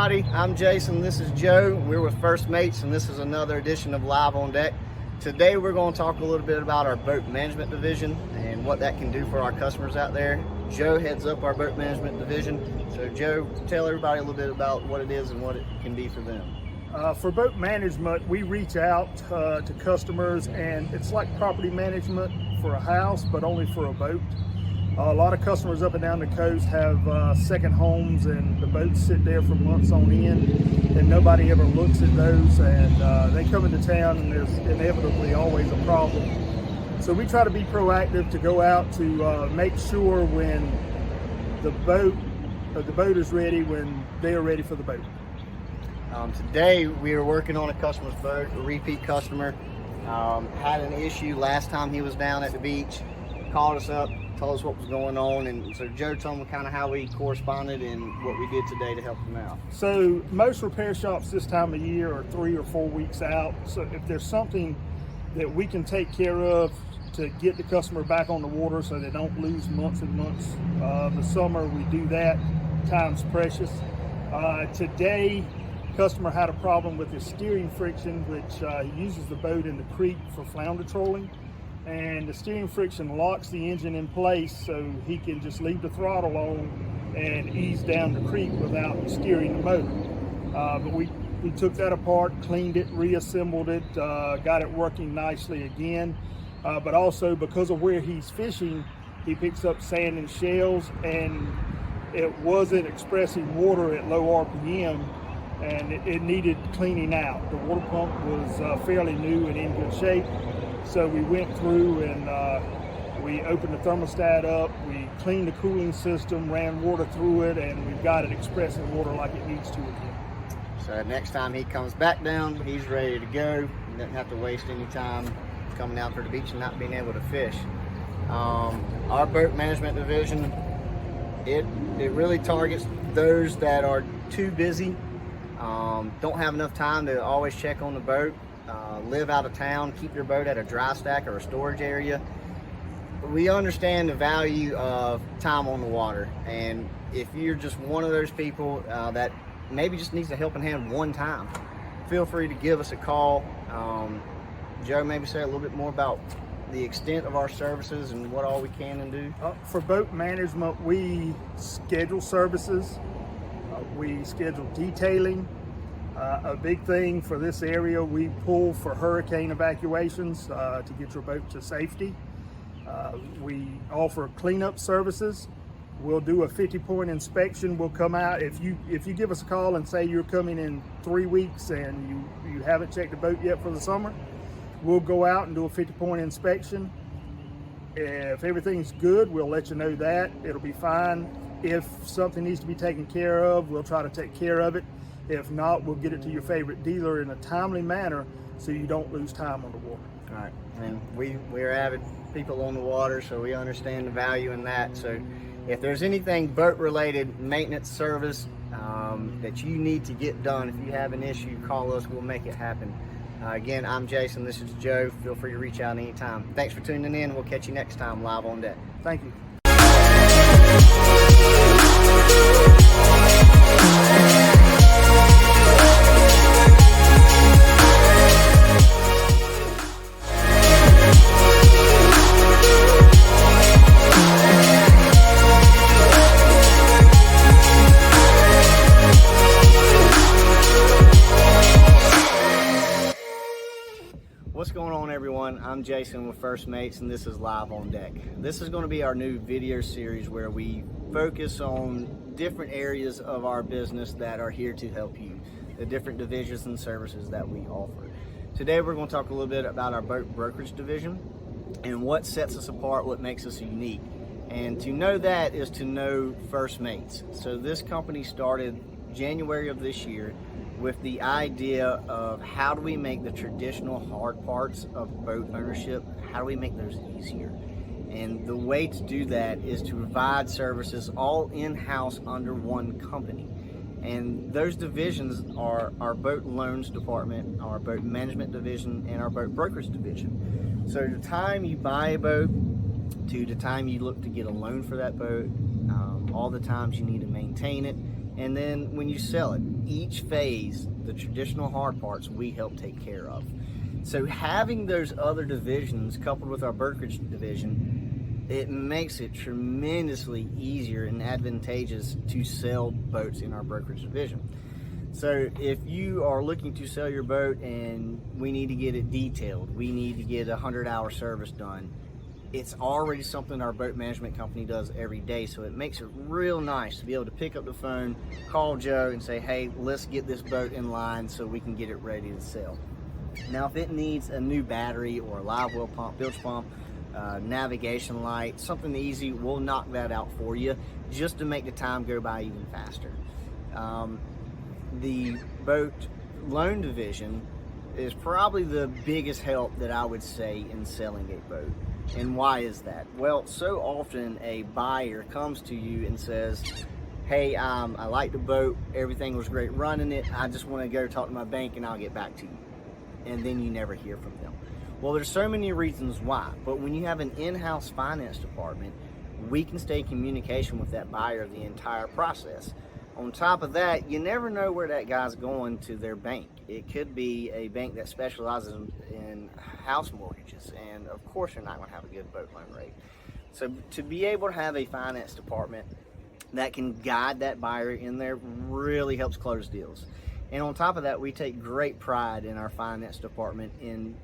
everybody, I'm Jason, this is Joe. We're with First Mates and this is another edition of Live on Deck. Today we're going to talk a little bit about our boat management division and what that can do for our customers out there. Joe heads up our boat management division. So Joe, tell everybody a little bit about what it is and what it can be for them. For boat management, we reach out to customers, and it's like property management for a house, but only for a boat. A lot of customers up and down the coast have second homes, and the boats sit there for months on end, and nobody ever looks at those, and they come into town and there's inevitably always a problem. So we try to be proactive to go out to make sure when the boat is ready, when they are ready for the boat. Today we are working on a customer's boat, a repeat customer. Had an issue last time he was down at the beach, called us up, told us what was going on, and so Joe told me kind of how we corresponded and what we did today to help him out. So most repair shops this time of year are 3 or 4 weeks out. So if there's something that we can take care of to get the customer back on the water so they don't lose months and months of the summer, we do that. Time's precious. Today, customer had a problem with his steering friction, which he uses the boat in the creek for flounder trolling, and the steering friction locks the engine in place so he can just leave the throttle on and ease down the creek without steering the motor. But we took that apart, cleaned it, reassembled it, got it working nicely again. But also because of where he's fishing, he picks up sand and shells, and it wasn't expressing water at low RPM, and it needed cleaning out. The water pump was fairly new and in good shape, so we went through and we opened the thermostat up, we cleaned the cooling system, ran water through it, and we've got it expressing water like it needs to again. So next time he comes back down, he's ready to go. He doesn't have to waste any time coming out for the beach and not being able to fish. Our boat management division, it really targets those that are too busy, don't have enough time to always check on the boat, live out of town, keep your boat at a dry stack or a storage area. We understand the value of time on the water, and if you're just one of those people that maybe just needs a helping hand one time, feel free to give us a call. Joe, maybe say a little bit more about the extent of our services and what all we can and do. For boat management, we schedule services, we schedule detailing. A big thing for this area, we pull for hurricane evacuations to get your boat to safety. We offer cleanup services. We'll do a 50-point inspection. We'll come out. If you give us a call and say you're coming in 3 weeks and you haven't checked the boat yet for the summer, we'll go out and do a 50-point inspection. If everything's good, we'll let you know that. It'll be fine. If something needs to be taken care of, we'll try to take care of it. If not, we'll get it to your favorite dealer in a timely manner so you don't lose time on the water. All right, and we're avid people on the water, so we understand the value in that. So if there's anything boat-related maintenance service that you need to get done, if you have an issue, call us, we'll make it happen. Again, I'm Jason, this is Joe. Feel free to reach out anytime. Thanks for tuning in. We'll catch you next time live on deck. Thank you. What's going on, everyone? I'm Jason with First Mates, and this is Live on Deck. This is going to be our new video series where we focus on different areas of our business that are here to help you, the different divisions and services that we offer. Today we're going to talk a little bit about our boat brokerage division and what sets us apart, what makes us unique. And to know that is to know First Mates. So this company started January of this year with the idea of how do we make the traditional hard parts of boat ownership, how do we make those easier? And the way to do that is to provide services all in-house under one company. And those divisions are our boat loans department, our boat management division, and our boat brokerage division. So the time you buy a boat to the time you look to get a loan for that boat, all the times you need to maintain it, And then when you sell it, each phase, the traditional hard parts, we help take care of. So having those other divisions coupled with our brokerage division, it makes it tremendously easier and advantageous to sell boats in our brokerage division. So if you are looking to sell your boat and we need to get it detailed, we need to get a 100-hour service done, it's already something our boat management company does every day. So it makes it real nice to be able to pick up the phone, call Joe and say, hey, let's get this boat in line so we can get it ready to sell. Now, if it needs a new battery or a live well pump, bilge pump, navigation light, something easy, we'll knock that out for you just to make the time go by even faster. The boat loan division is probably the biggest help that I would say in selling a boat. And why is that? Well, so often a buyer comes to you and says, hey, I like the boat, everything was great running it, I just want to go talk to my bank and I'll get back to you. And then you never hear from them. Well, there's so many reasons why, but when you have an in-house finance department, we can stay in communication with that buyer the entire process. On top of that, you never know where that guy's going to their bank. It could be a bank that specializes in house mortgages, and of course you're not going to have a good boat loan rate. So to be able to have a finance department that can guide that buyer in there really helps close deals. And on top of that, we take great pride in our finance department in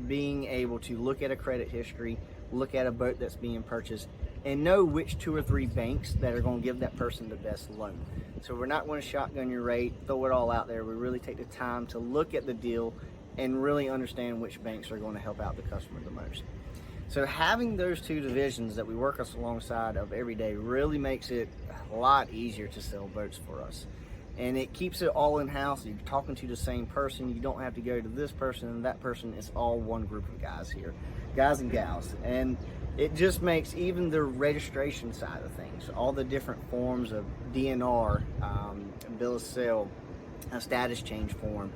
being able to look at a credit history, look at a boat that's being purchased, and know which 2 or 3 banks that are going to give that person the best loan. So we're not going to shotgun your rate, throw it all out there. We really take the time to look at the deal and really understand which banks are going to help out the customer the most. So having those 2 divisions that we work us alongside of every day really makes it a lot easier to sell boats for us. And it keeps it all in-house. You're talking to the same person. You don't have to go to this person and that person. It's all one group of guys here, guys and gals. And it just makes even the registration side of things, all the different forms of DNR, bill of sale, a status change form,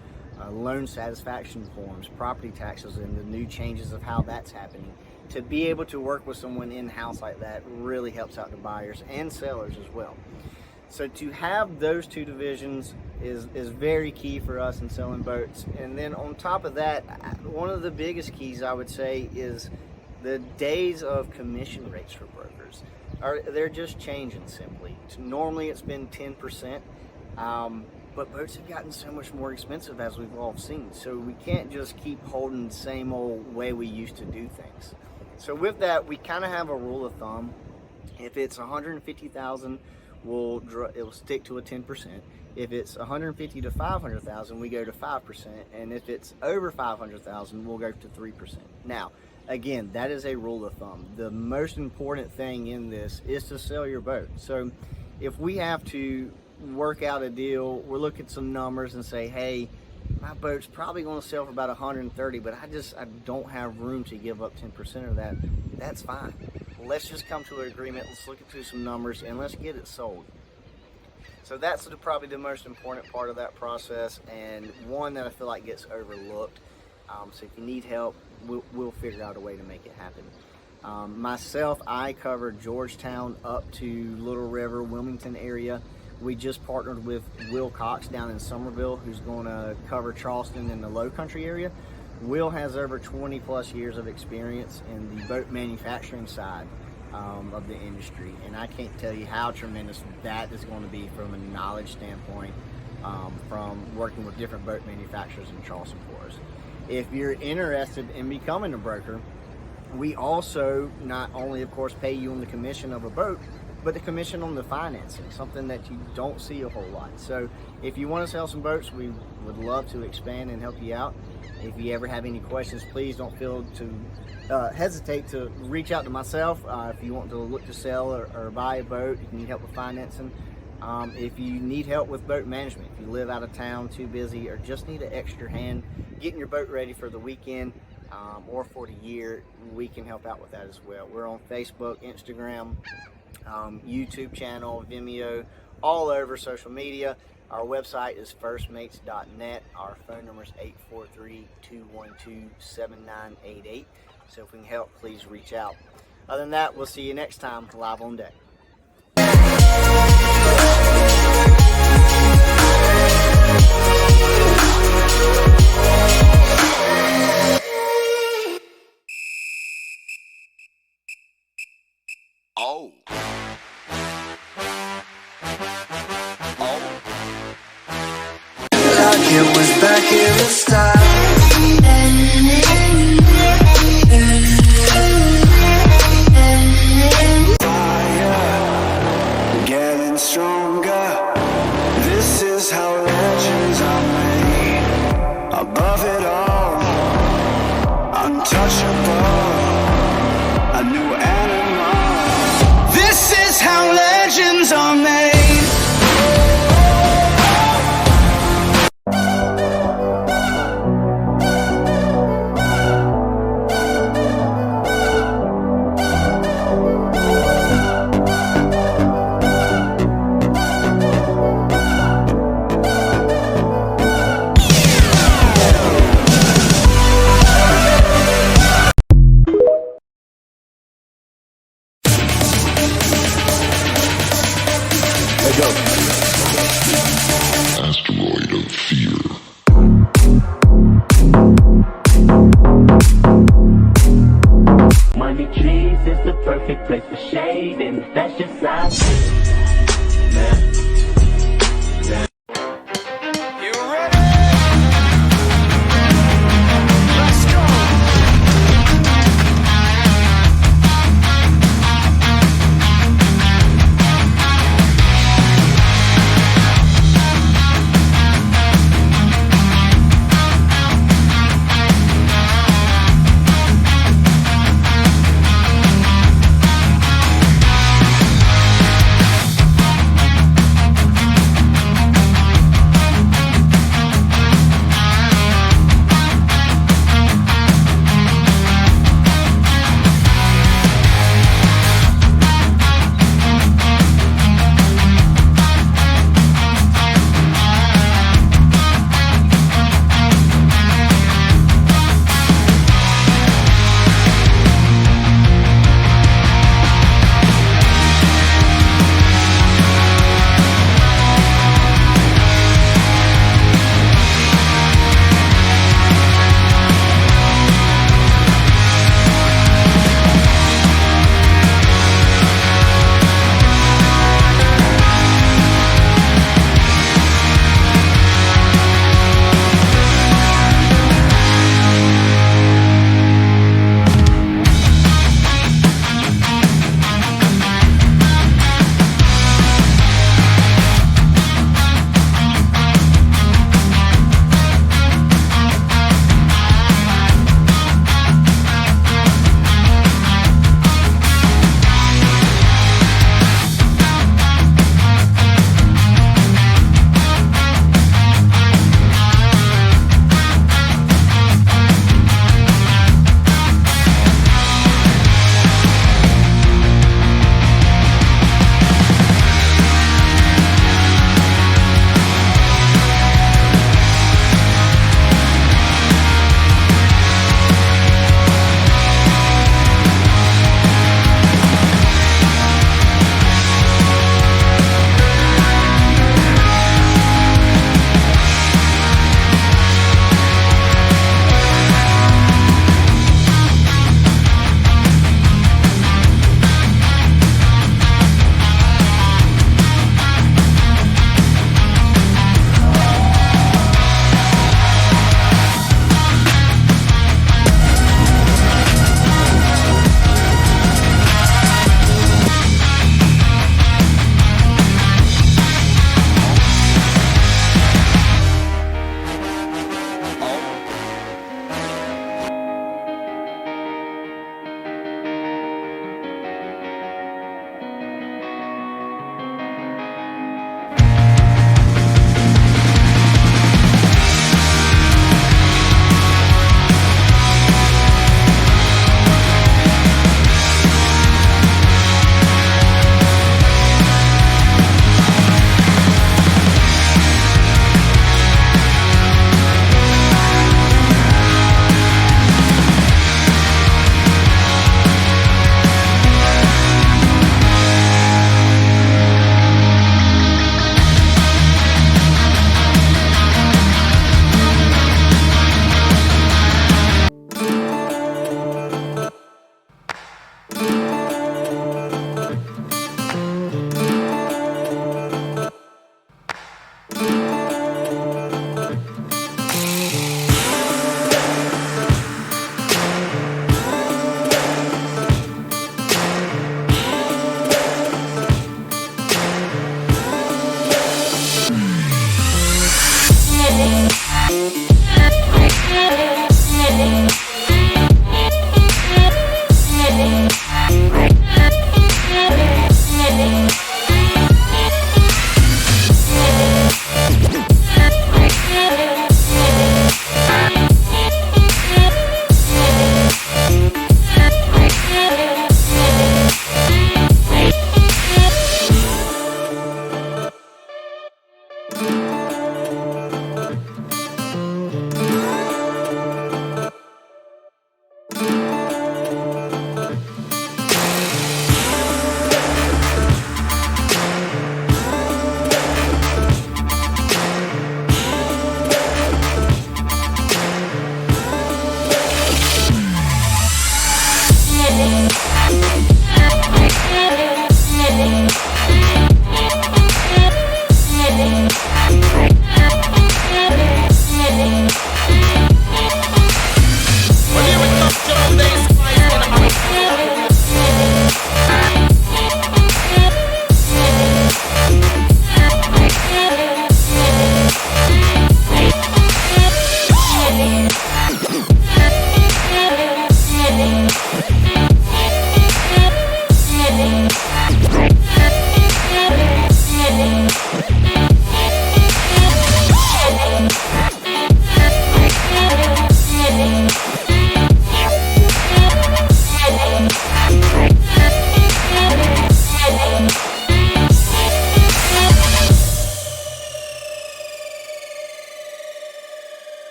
loan satisfaction forms, property taxes, and the new changes of how that's happening. To be able to work with someone in-house like that really helps out the buyers and sellers as well. So to have those 2 divisions is very key for us in selling boats. And then on top of that, one of the biggest keys I would say is the days of commission rates for brokers. They're just changing simply. Normally it's been 10%, but boats have gotten so much more expensive as we've all seen. So we can't just keep holding the same old way we used to do things. So with that, we kind of have a rule of thumb. If it's $150,000, it will stick to a 10%. If it's 150 to 500,000, we go to 5%, and if it's over 500,000, we'll go to 3%. Now, again, that is a rule of thumb. The most important thing in this is to sell your boat. So, if we have to work out a deal, we'll look at some numbers and say, hey, my boat's probably going to sell for about 130, but I don't have room to give up 10% of that. That's fine. Let's just come to an agreement. Let's look into some numbers and let's get it sold. So that's probably the most important part of that process, and one that I feel like gets overlooked. So if you need help, we'll figure out a way to make it happen. Myself, I cover Georgetown up to Little River, Wilmington area. We just partnered with Will Cox down in Somerville, who's going to cover Charleston and the Low Country area. Will has over 20 plus years of experience in the boat manufacturing side of the industry, and I can't tell you how tremendous that is going to be from a knowledge standpoint from working with different boat manufacturers in Charleston for us. If you're interested in becoming a broker, we also not only, of course, pay you on the commission of a boat, but the commission on the financing, something that you don't see a whole lot. So if you want to sell some boats, we would love to expand and help you out. If you ever have any questions, please don't feel to hesitate to reach out to myself. If you want to look to sell or buy a boat, if you need help with financing. If you need help with boat management, if you live out of town, too busy, or just need an extra hand getting your boat ready for the weekend or for the year, we can help out with that as well. We're on Facebook, Instagram, YouTube channel, Vimeo, all over social media. Our website is firstmates.net. Our phone number is 843-212-7988. So if we can help, please reach out. Other than that, we'll see you next time live on deck. Oh. Oh. Like it was back in the style. Fire, getting stronger. This is how legends are made. Above it all, untouchable. A new animal. This is how legends are made. Asteroid of fear. Money trees is the perfect place for shade, and that's just how I feel, man.